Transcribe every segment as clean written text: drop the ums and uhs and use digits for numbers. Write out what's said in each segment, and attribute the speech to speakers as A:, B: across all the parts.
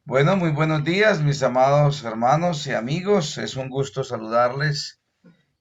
A: Bueno, muy buenos días, mis amados hermanos y amigos. Es un gusto saludarles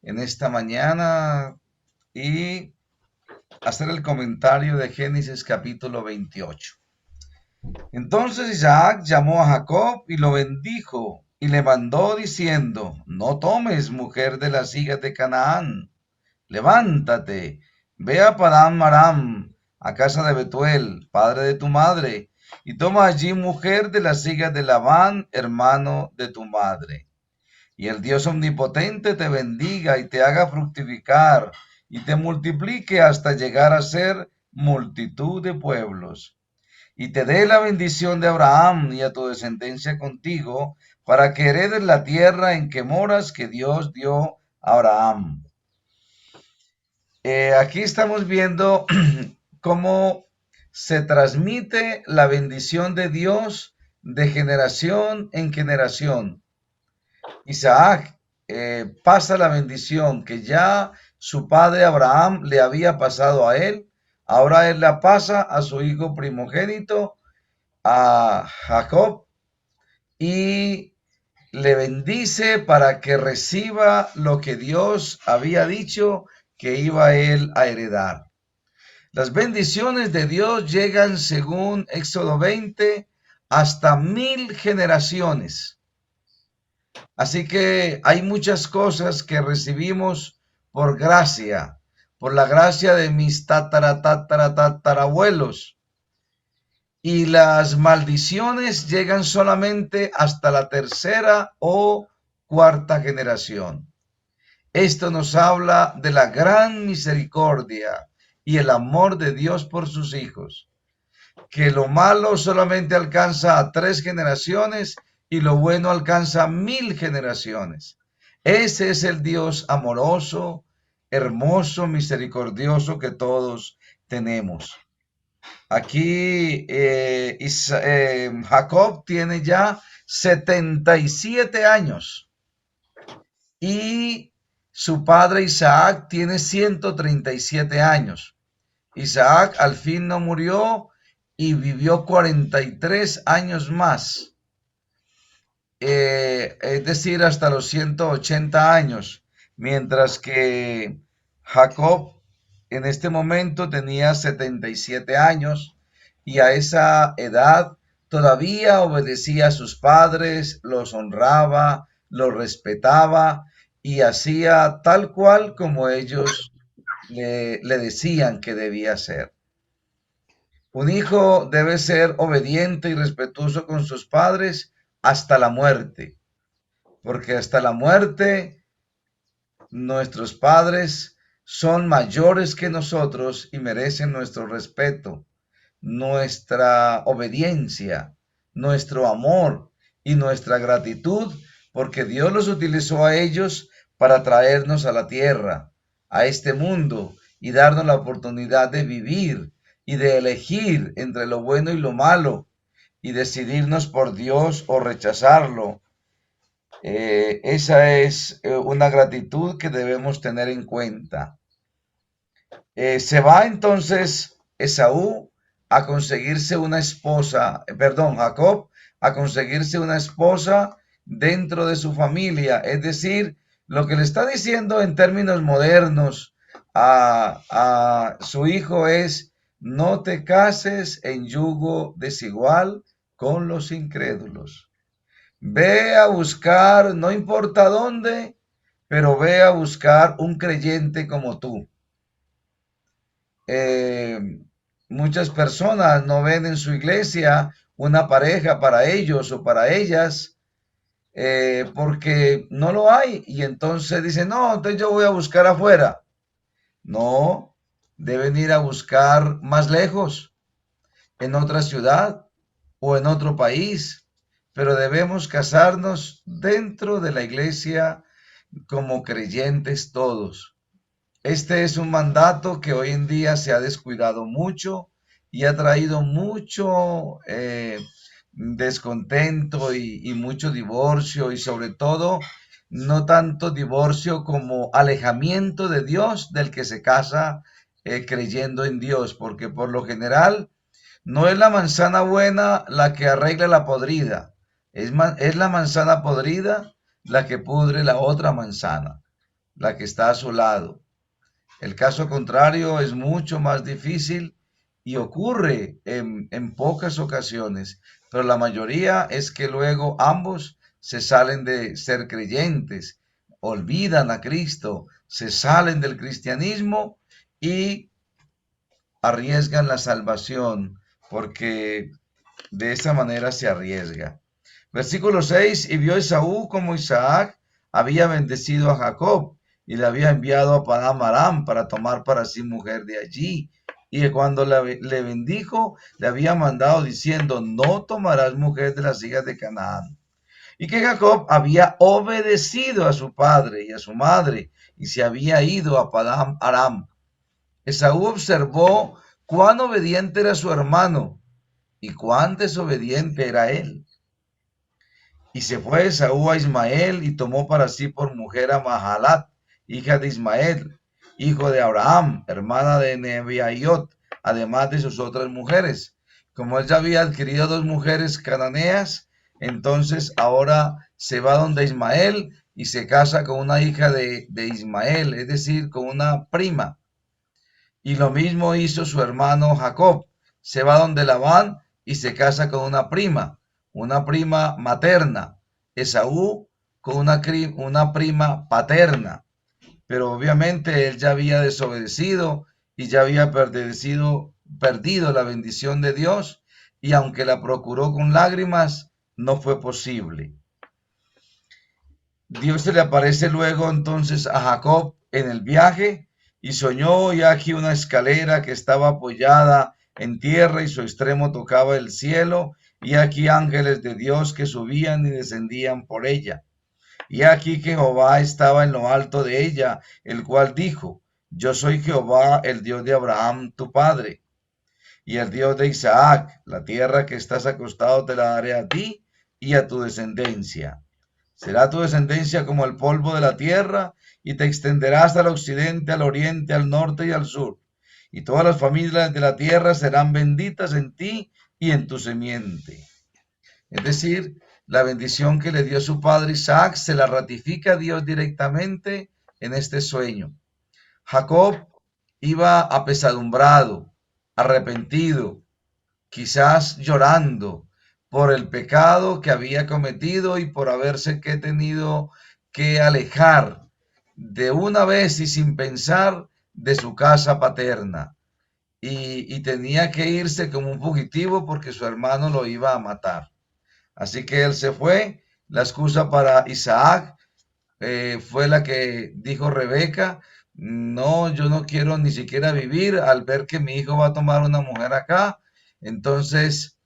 A: en esta mañana y hacer el comentario de Génesis capítulo 28. Entonces Isaac llamó a Jacob y lo bendijo y le mandó diciendo: No tomes mujer de las hijas de Canaán. Levántate, ve a Padán Aram, a casa de Betuel, padre de tu madre, y toma allí mujer de las hijas de Labán, hermano de tu madre. Y el Dios omnipotente te bendiga y te haga fructificar y te multiplique hasta llegar a ser multitud de pueblos. Y te dé la bendición de Abraham y a tu descendencia contigo, para que heredes la tierra en que moras, que Dios dio a Abraham. Aquí estamos viendo cómo se transmite la bendición de Dios de generación en generación. Isaac pasa la bendición que ya su padre Abraham le había pasado a él. Ahora él la pasa a su hijo primogénito, a Jacob, y le bendice para que reciba lo que Dios había dicho que iba él a heredar. Las bendiciones de Dios llegan, según Éxodo 20, hasta 1000 generaciones. Así que hay muchas cosas que recibimos por gracia, por la gracia de mis tatarabuelos. Y las maldiciones llegan solamente hasta la tercera o cuarta generación. Esto nos habla de la gran misericordia y el amor de Dios por sus hijos, que lo malo solamente alcanza a 3 generaciones y lo bueno alcanza a 1000 generaciones. Ese es el Dios amoroso, hermoso, misericordioso que todos tenemos. Aquí Jacob tiene ya 77 años y su padre Isaac tiene 137 años. Isaac al fin no murió y vivió 43 años más, es decir, hasta los 180 años, mientras que Jacob en este momento tenía 77 años y a esa edad todavía obedecía a sus padres, los honraba, los respetaba y hacía tal cual como ellos le decían que debía hacer. Un hijo debe ser obediente y respetuoso con sus padres hasta la muerte, porque hasta la muerte nuestros padres son mayores que nosotros y merecen nuestro respeto, nuestra obediencia, nuestro amor y nuestra gratitud, porque Dios los utilizó a ellos para traernos a la tierra, a este mundo, y darnos la oportunidad de vivir y de elegir entre lo bueno y lo malo, y decidirnos por Dios o rechazarlo. Esa es una gratitud que debemos tener en cuenta. Se va entonces Esaú a conseguirse una esposa, Jacob a conseguirse una esposa dentro de su familia. Es decir, lo que le está diciendo en términos modernos a su hijo es: no te cases en yugo desigual con los incrédulos. Ve a buscar, no importa dónde, pero ve a buscar un creyente como tú. Eh, Muchas personas no ven en su iglesia una pareja para ellos o para ellas, porque no lo hay, y entonces dicen: no, entonces yo voy a buscar afuera. No, deben ir a buscar más lejos, en otra ciudad o en otro país, pero debemos casarnos dentro de la iglesia como creyentes todos. Este es un mandato que hoy en día se ha descuidado mucho y ha traído mucho descontento y mucho divorcio, y sobre todo no tanto divorcio como alejamiento de Dios del que se casa creyendo en Dios, porque por lo general no es la manzana buena la que arregla la podrida, Es la manzana podrida la que pudre la otra manzana, la que está a su lado. El caso contrario es mucho más difícil y ocurre en pocas ocasiones, pero la mayoría es que luego ambos se salen de ser creyentes, olvidan a Cristo, se salen del cristianismo y arriesgan la salvación, porque de esa manera se arriesga. Versículo 6, y vio Esaú como Isaac había bendecido a Jacob y le había enviado a Padán Aram para tomar para sí mujer de allí. Y que cuando le bendijo, le había mandado diciendo, no tomarás mujer de las hijas de Canaán. Y que Jacob había obedecido a su padre y a su madre y se había ido a Padán Aram. Esaú observó cuán obediente era su hermano y cuán desobediente era él. Y se fue Esaú a Ismael y tomó para sí por mujer a Mahalat, hija de Ismael, hijo de Abraham, hermana de Nebiaiot, además de sus otras mujeres. Como él ya había adquirido 2 mujeres cananeas, entonces ahora se va donde Ismael y se casa con una hija de Ismael, es decir, con una prima. Y lo mismo hizo su hermano Jacob. Se va donde Labán y se casa con una prima materna. Esaú con una prima paterna. Pero obviamente él ya había desobedecido y ya había perdido la bendición de Dios. Y aunque la procuró con lágrimas, no fue posible. Dios se le aparece luego entonces a Jacob en el viaje y soñó y aquí una escalera que estaba apoyada en tierra y su extremo tocaba el cielo y aquí ángeles de Dios que subían y descendían por ella. Y aquí que Jehová estaba en lo alto de ella, el cual dijo, yo soy Jehová, el Dios de Abraham, tu padre, y el Dios de Isaac, la tierra que estás acostado te la daré a ti y a tu descendencia. Será tu descendencia como el polvo de la tierra, y te extenderás al occidente, al oriente, al norte y al sur. Y todas las familias de la tierra serán benditas en ti y en tu semiente. Es decir, la bendición que le dio su padre Isaac se la ratifica Dios directamente en este sueño. Jacob iba apesadumbrado, arrepentido, quizás llorando por el pecado que había cometido y por haberse tenido que alejar de una vez y sin pensar de su casa paterna. Y tenía que irse como un fugitivo porque su hermano lo iba a matar. Así que él se fue. La excusa para Isaac fue la que dijo Rebeca, no, yo no quiero ni siquiera vivir al ver que mi hijo va a tomar una mujer acá, entonces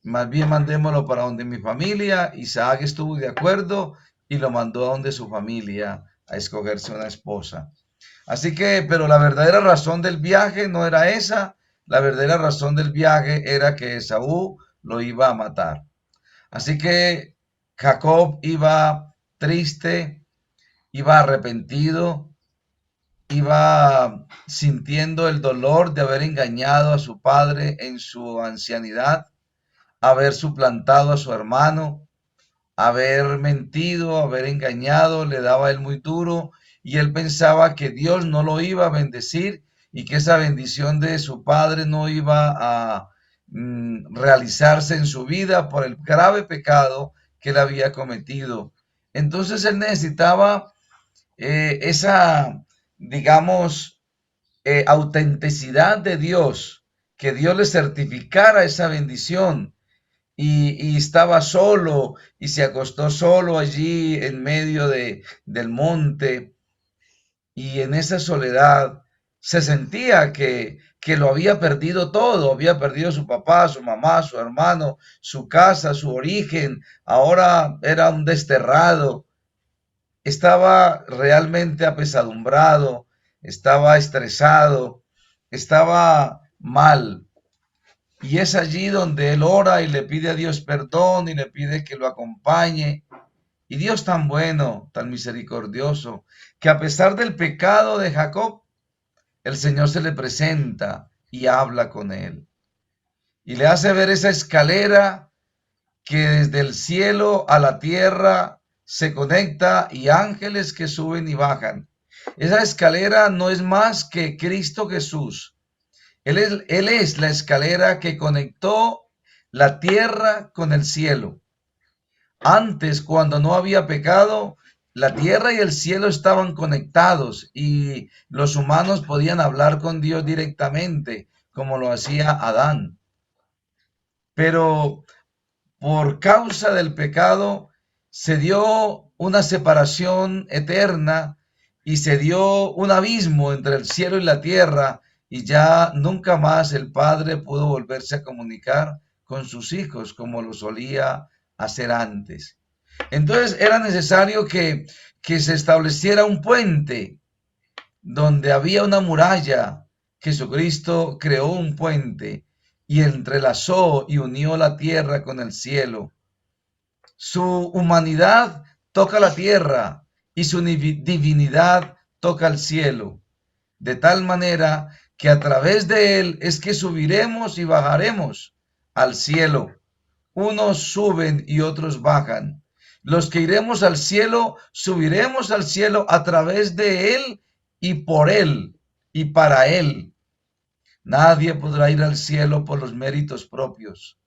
A: más bien mandémoslo para donde mi familia. Isaac estuvo de acuerdo y lo mandó a donde su familia a escogerse una esposa. Así que, pero la verdadera razón del viaje no era esa, la verdadera razón del viaje era que Esaú lo iba a matar. Así que Jacob iba triste, iba arrepentido, iba sintiendo el dolor de haber engañado a su padre en su ancianidad, haber suplantado a su hermano, haber mentido, haber engañado, le daba él muy duro y él pensaba que Dios no lo iba a bendecir y que esa bendición de su padre no iba a realizarse en su vida por el grave pecado que él había cometido. Entonces él necesitaba esa, digamos, autenticidad de Dios, que Dios le certificara esa bendición. Y estaba solo y se acostó solo allí en medio del monte y en esa soledad se sentía que lo había perdido todo, había perdido su papá, su mamá, su hermano, su casa, su origen, ahora era un desterrado. Estaba realmente apesadumbrado, estaba estresado, estaba mal. Y es allí donde él ora y le pide a Dios perdón y le pide que lo acompañe. Y Dios tan bueno, tan misericordioso, que a pesar del pecado de Jacob, el Señor se le presenta y habla con él. Y le hace ver esa escalera que desde el cielo a la tierra se conecta y ángeles que suben y bajan. Esa escalera no es más que Cristo Jesús. Él es la escalera que conectó la tierra con el cielo. Antes, cuando no había pecado, la tierra y el cielo estaban conectados y los humanos podían hablar con Dios directamente, como lo hacía Adán. Pero por causa del pecado se dio una separación eterna y se dio un abismo entre el cielo y la tierra, y ya nunca más el Padre pudo volverse a comunicar con sus hijos como lo solía hacer antes. Entonces era necesario que se estableciera un puente donde había una muralla. Jesucristo creó un puente y entrelazó y unió la tierra con el cielo. Su humanidad toca la tierra y su divinidad toca el cielo, de tal manera que a través de él es que subiremos y bajaremos al cielo. Unos suben y otros bajan. Los que iremos al cielo, subiremos al cielo a través de él y por él y para él. Nadie podrá ir al cielo por los méritos propios,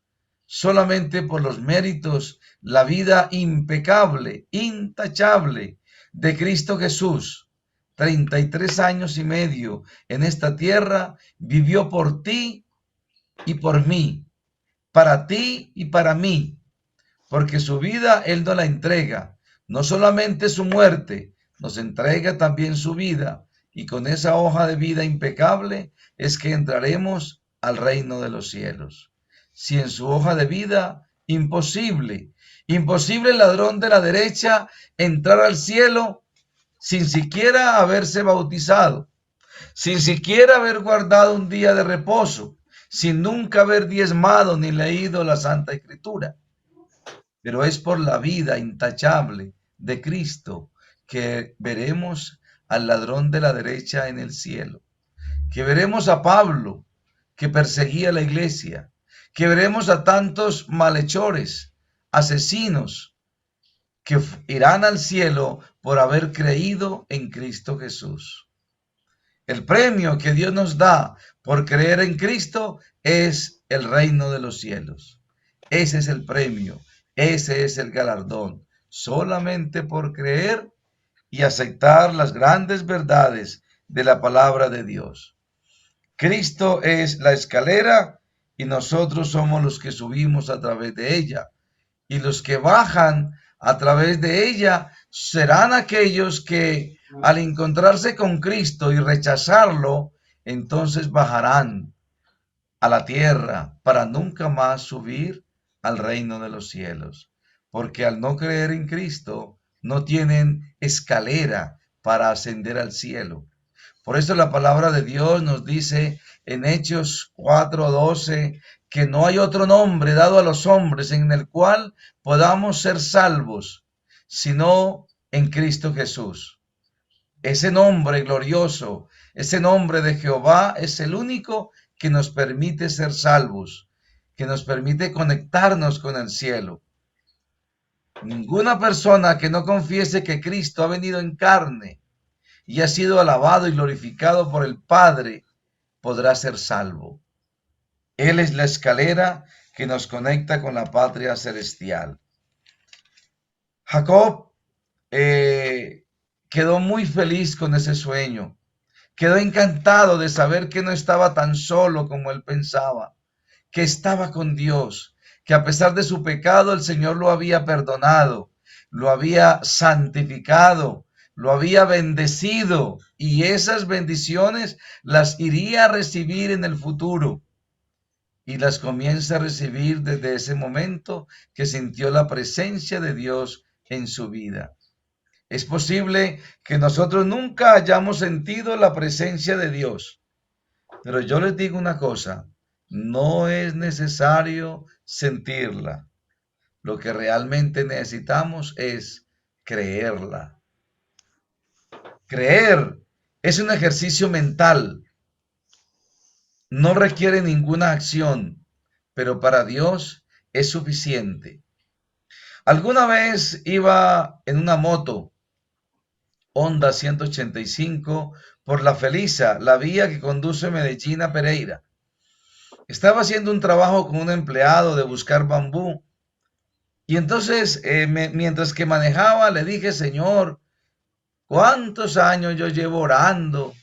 A: solamente por los méritos, la vida impecable, intachable de Cristo Jesús. 33 años y medio en esta tierra vivió por ti y por mí, para ti y para mí, porque su vida Él nos la entrega, no solamente su muerte, nos entrega también su vida, y con esa hoja de vida impecable es que entraremos al reino de los cielos. Si en su hoja de vida, imposible, imposible el ladrón de la derecha entrar al cielo sin siquiera haberse bautizado, sin siquiera haber guardado un día de reposo, sin nunca haber diezmado ni leído la Santa Escritura. Pero es por la vida intachable de Cristo que veremos al ladrón de la derecha en el cielo, que veremos a Pablo que perseguía la iglesia, que veremos a tantos malhechores, asesinos, que irán al cielo por haber creído en Cristo Jesús. El premio que Dios nos da por creer en Cristo es el reino de los cielos. Ese es el premio, ese es el galardón, solamente por creer y aceptar las grandes verdades de la palabra de Dios. Cristo es la escalera y nosotros somos los que subimos a través de ella. Y los que bajan a través de ella serán aquellos que al encontrarse con Cristo y rechazarlo, entonces bajarán a la tierra para nunca más subir al reino de los cielos. Porque al no creer en Cristo, no tienen escalera para ascender al cielo. Por eso la palabra de Dios nos dice en Hechos 4:12 que no hay otro nombre dado a los hombres en el cual podamos ser salvos, sino en Cristo Jesús. Ese nombre glorioso, ese nombre de Jehová es el único que nos permite ser salvos, que nos permite conectarnos con el cielo. Ninguna persona que no confiese que Cristo ha venido en carne y ha sido alabado y glorificado por el Padre podrá ser salvo. Él es la escalera que nos conecta con la patria celestial. Jacob quedó muy feliz con ese sueño. Quedó encantado de saber que no estaba tan solo como él pensaba, que estaba con Dios, que a pesar de su pecado el Señor lo había perdonado, lo había santificado, lo había bendecido y esas bendiciones las iría a recibir en el futuro. Y las comienza a recibir desde ese momento que sintió la presencia de Dios en su vida. Es posible que nosotros nunca hayamos sentido la presencia de Dios, pero yo les digo una cosa, no es necesario sentirla. Lo que realmente necesitamos es creerla. Creer es un ejercicio mental. No requiere ninguna acción, pero para Dios es suficiente. Alguna vez iba en una moto Honda 185 por la Felisa, la vía que conduce Medellín a Pereira. Estaba haciendo un trabajo con un empleado de buscar bambú y entonces mientras que manejaba le dije, Señor, ¿cuántos años yo llevo orando,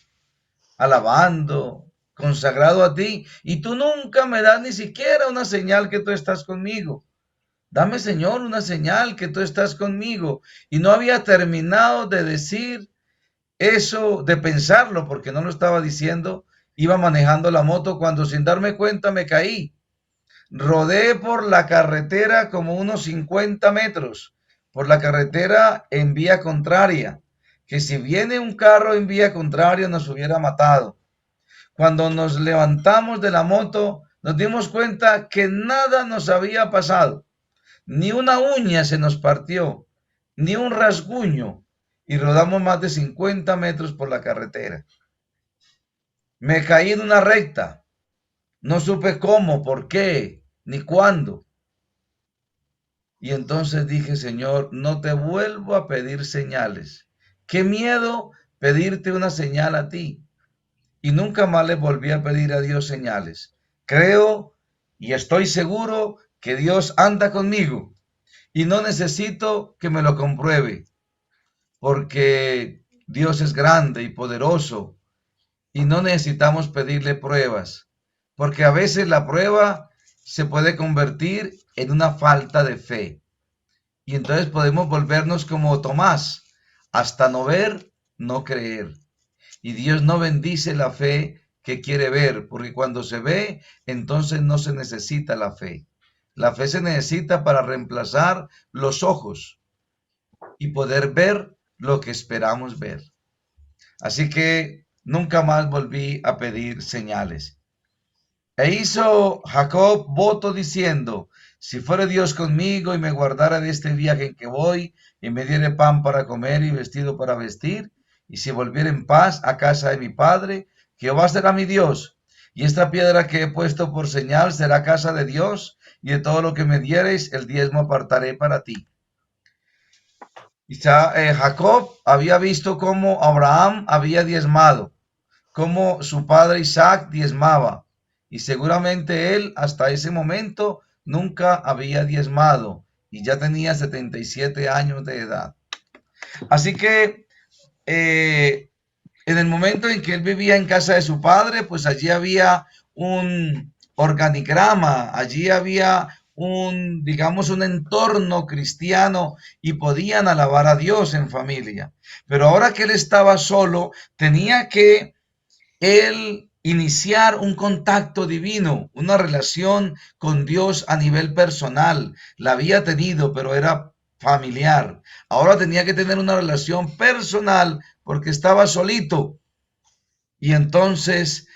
A: alabando, consagrado a ti? Y tú nunca me das ni siquiera una señal que tú estás conmigo. Dame, Señor, una señal que tú estás conmigo. Y no había terminado de decir eso, de pensarlo, porque no lo estaba diciendo. Iba manejando la moto cuando sin darme cuenta me caí. Rodé por la carretera como unos 50 metros, por la carretera en vía contraria, que si viene un carro en vía contraria nos hubiera matado. Cuando nos levantamos de la moto, nos dimos cuenta que nada nos había pasado. Ni una uña se nos partió, ni un rasguño, y rodamos más de 50 metros por la carretera. Me caí en una recta, no supe cómo, por qué, ni cuándo. Y entonces dije, Señor, no te vuelvo a pedir señales. Qué miedo pedirte una señal a ti. Y nunca más le volví a pedir a Dios señales. Creo y estoy seguro que Dios anda conmigo y no necesito que me lo compruebe, porque Dios es grande y poderoso y no necesitamos pedirle pruebas, porque a veces la prueba se puede convertir en una falta de fe y entonces podemos volvernos como Tomás, hasta no ver, no creer. Y Dios no bendice la fe que quiere ver, porque cuando se ve, entonces no se necesita la fe. La fe se necesita para reemplazar los ojos y poder ver lo que esperamos ver. Así que nunca más volví a pedir señales. E hizo Jacob voto diciendo, si fuere Dios conmigo y me guardara de este viaje en que voy, y me diere pan para comer y vestido para vestir, y si volviera en paz a casa de mi padre, Jehová será mi Dios, y esta piedra que he puesto por señal será casa de Dios, y de todo lo que me diereis, el diezmo apartaré para ti. Jacob había visto cómo Abraham había diezmado, cómo su padre Isaac diezmaba, y seguramente él hasta ese momento nunca había diezmado y ya tenía 77 años de edad. Así que en el momento en que él vivía en casa de su padre, pues allí había un organigrama, allí había digamos, un entorno cristiano y podían alabar a Dios en familia. Pero ahora que él estaba solo, tenía que él iniciar un contacto divino, una relación con Dios a nivel personal. La había tenido, pero era familiar. Ahora tenía que tener una relación personal porque estaba solito. Y entonces,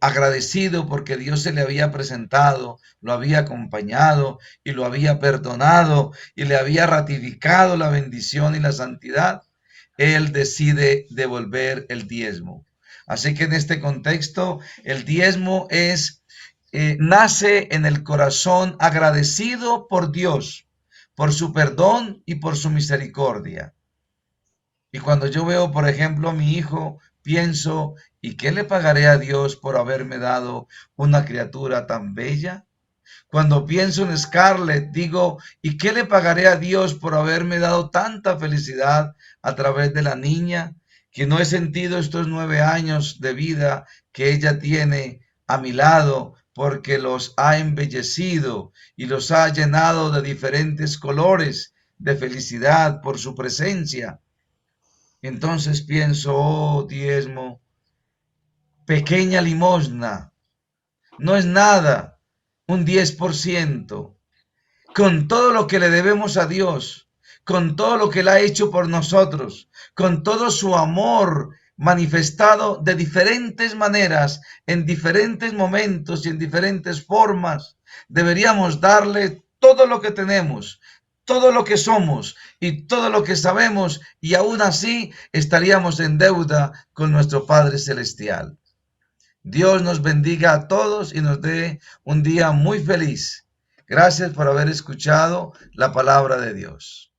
A: agradecido porque Dios se le había presentado, lo había acompañado y lo había perdonado y le había ratificado la bendición y la santidad, él decide devolver el diezmo. Así que en este contexto, el diezmo nace en el corazón agradecido por Dios, por su perdón y por su misericordia. Y cuando yo veo, por ejemplo, a mi hijo, pienso, ¿y qué le pagaré a Dios por haberme dado una criatura tan bella? Cuando pienso en Scarlett, digo, ¿y qué le pagaré a Dios por haberme dado tanta felicidad a través de la niña? Que no he sentido estos 9 años de vida que ella tiene a mi lado, porque los ha embellecido y los ha llenado de diferentes colores de felicidad por su presencia. Entonces pienso, oh diezmo, pequeña limosna, no es nada, un 10%, con todo lo que le debemos a Dios, con todo lo que Él ha hecho por nosotros, con todo su amor manifestado de diferentes maneras, en diferentes momentos y en diferentes formas, deberíamos darle todo lo que tenemos, todo lo que somos y todo lo que sabemos, y aún así estaríamos en deuda con nuestro Padre Celestial. Dios nos bendiga a todos y nos dé un día muy feliz. Gracias por haber escuchado la palabra de Dios.